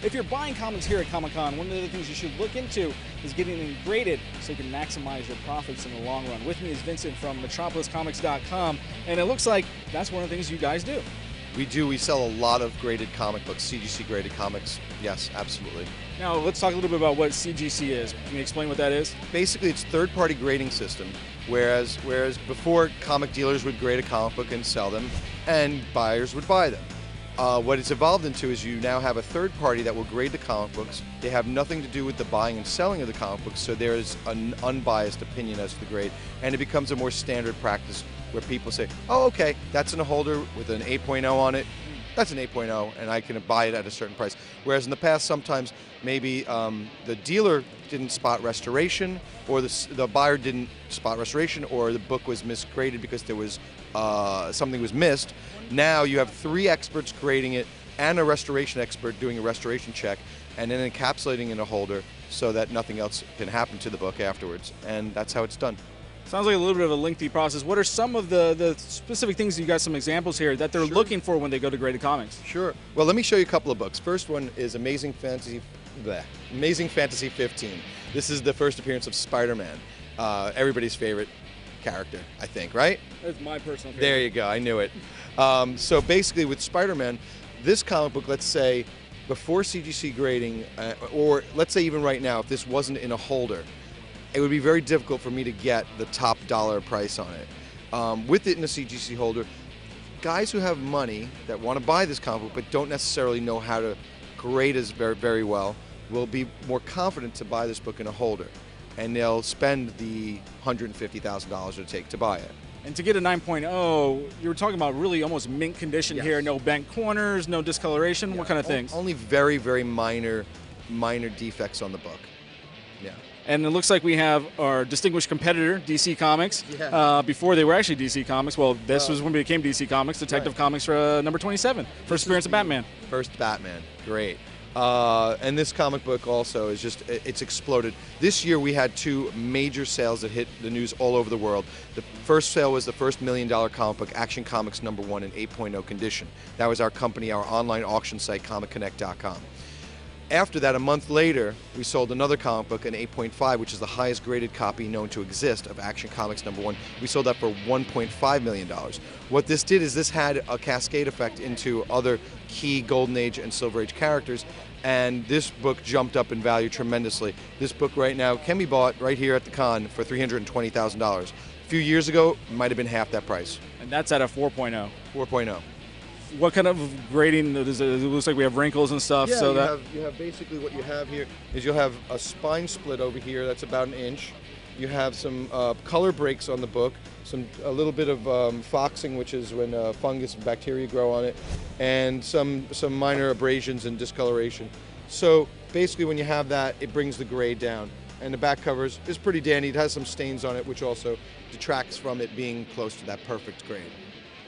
if you're buying comics here at Comic-Con, one of the things you should look into is getting them graded so you can maximize your profits in the long run. With me is Vincent from MetropolisComics.com, and it looks like that's one of the things you guys do. We do. We sell a lot of graded comic books, CGC graded comics. Yes, absolutely. Now, let's talk a little bit about what CGC is. Can you explain what that is? Basically, it's a third-party grading system, whereas before, comic dealers would grade a comic book and sell them, and buyers would buy them. What it's evolved into is you now have a third party that will grade the comic books. They have nothing to do with the buying and selling of the comic books, so there is an unbiased opinion as to the grade, and it becomes a more standard practice where people say, oh, okay, that's in a holder with an 8.0 on it. That's an 8.0, and I can buy it at a certain price. Whereas in the past, sometimes maybe the dealer didn't spot restoration, or the buyer didn't spot restoration, or the book was misgraded because there was something was missed. Now you have 3 experts grading it and a restoration expert doing a restoration check, and then encapsulating in a holder so that nothing else can happen to the book afterwards. And that's how it's done. Sounds like a little bit of a lengthy process. What are some of the specific things, you got some examples here, that they're looking for when they go to graded comics? Sure. Well, let me show you a couple of books. First one is Amazing Fantasy 15. This is the first appearance of Spider-Man, everybody's favorite character, I think, right? That's my personal favorite. There you go, I knew it. So basically with Spider-Man, this comic book, let's say, before CGC grading, or let's say even right now, if this wasn't in a holder, it would be very difficult for me to get the top dollar price on it. With it in a CGC holder, guys who have money that want to buy this comic book but don't necessarily know how to grade it very, very well will be more confident to buy this book in a holder. And they'll spend the $150,000 it would take to buy it. And to get a 9.0, you were talking about really almost mint condition here, no bent corners, no discoloration, what kind of things? Only very, very minor defects on the book. Yeah. And it looks like we have our distinguished competitor, DC Comics. Yeah. Before they were actually DC Comics. Well, this was when we became DC Comics, Detective Comics for number 27. First appearance of Batman. First Batman, great. And this comic book also is just, it's exploded. This year we had 2 major sales that hit the news all over the world. The first sale was the first $1 million comic book, Action Comics #1 in 8.0 condition. That was our company, our online auction site, ComicConnect.com. After that, a month later, we sold another comic book, an 8.5, which is the highest graded copy known to exist of Action Comics #1. We sold that for $1.5 million. What this did is this had a cascade effect into other key Golden Age and Silver Age characters, and this book jumped up in value tremendously. This book right now can be bought right here at the con for $320,000. A few years ago, it might have been half that price. And that's at a 4.0. 4.0. What kind of grading is it? It looks like we have wrinkles and stuff. Yeah, so you have basically what you have here is you'll have a spine split over here that's about 1 inch. You have some color breaks on the book, a little bit of foxing, which is when fungus and bacteria grow on it, and some minor abrasions and discoloration. So basically when you have that, it brings the grade down. And the back cover is pretty dandy. It has some stains on it, which also detracts from it being close to that perfect grade.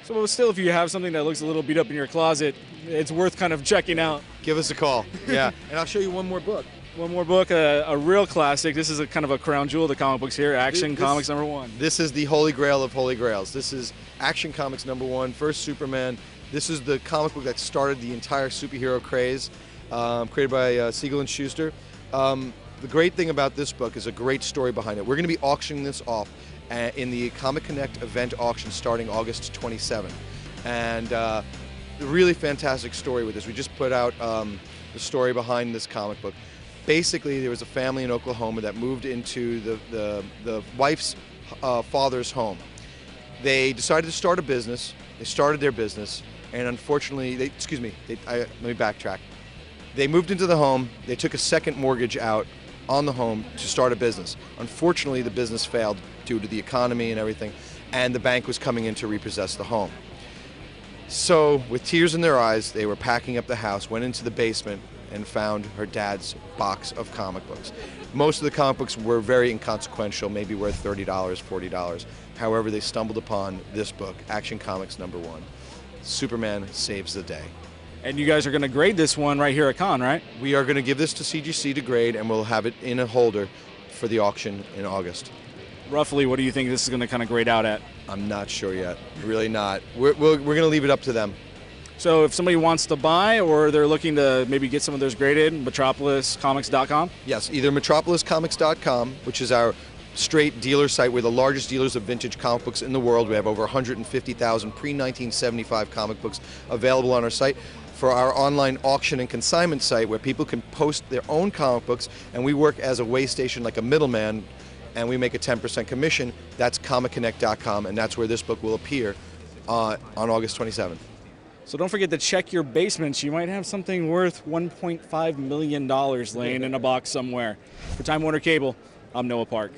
So still, if you have something that looks a little beat up in your closet, it's worth kind of checking out. Give us a call. Yeah. And I'll show you one more book. One more book, a real classic. This is a kind of a crown jewel of the comic books here, Action Comics #1. This is the holy grail of holy grails. This is Action Comics #1, first Superman. This is the comic book that started the entire superhero craze, created by Siegel and Schuster. The great thing about this book is a great story behind it. We're going to be auctioning this off in the Comic Connect event auction starting August 27th. And a really fantastic story with this. We just put out the story behind this comic book. Basically, there was a family in Oklahoma that moved into the wife's father's home. They decided to start a business. They started their business, and unfortunately, let me backtrack. They moved into the home. They took a second mortgage out on the home to start a business. Unfortunately, the business failed due to the economy and everything, and the bank was coming in to repossess the home. So, with tears in their eyes, they were packing up the house, went into the basement, and found her dad's box of comic books. Most of the comic books were very inconsequential, maybe worth $30, $40. However, they stumbled upon this book, Action Comics #1. Superman Saves the Day. And you guys are going to grade this one right here at Con, right? We are going to give this to CGC to grade, and we'll have it in a holder for the auction in August. Roughly, what do you think this is going to kind of grade out at? I'm not sure yet. Really not. We're going to leave it up to them. So if somebody wants to buy or they're looking to maybe get some of those graded, metropoliscomics.com? Yes, either metropoliscomics.com, which is our straight dealer site. We're the largest dealers of vintage comic books in the world. We have over 150,000 pre-1975 comic books available on our site. For our online auction and consignment site, where people can post their own comic books, and we work as a way station like a middleman, and we make a 10% commission, that's comicconnect.com, and that's where this book will appear on August 27th. So don't forget to check your basements. You might have something worth $1.5 million laying in a box somewhere. For Time Warner Cable, I'm Noah Park.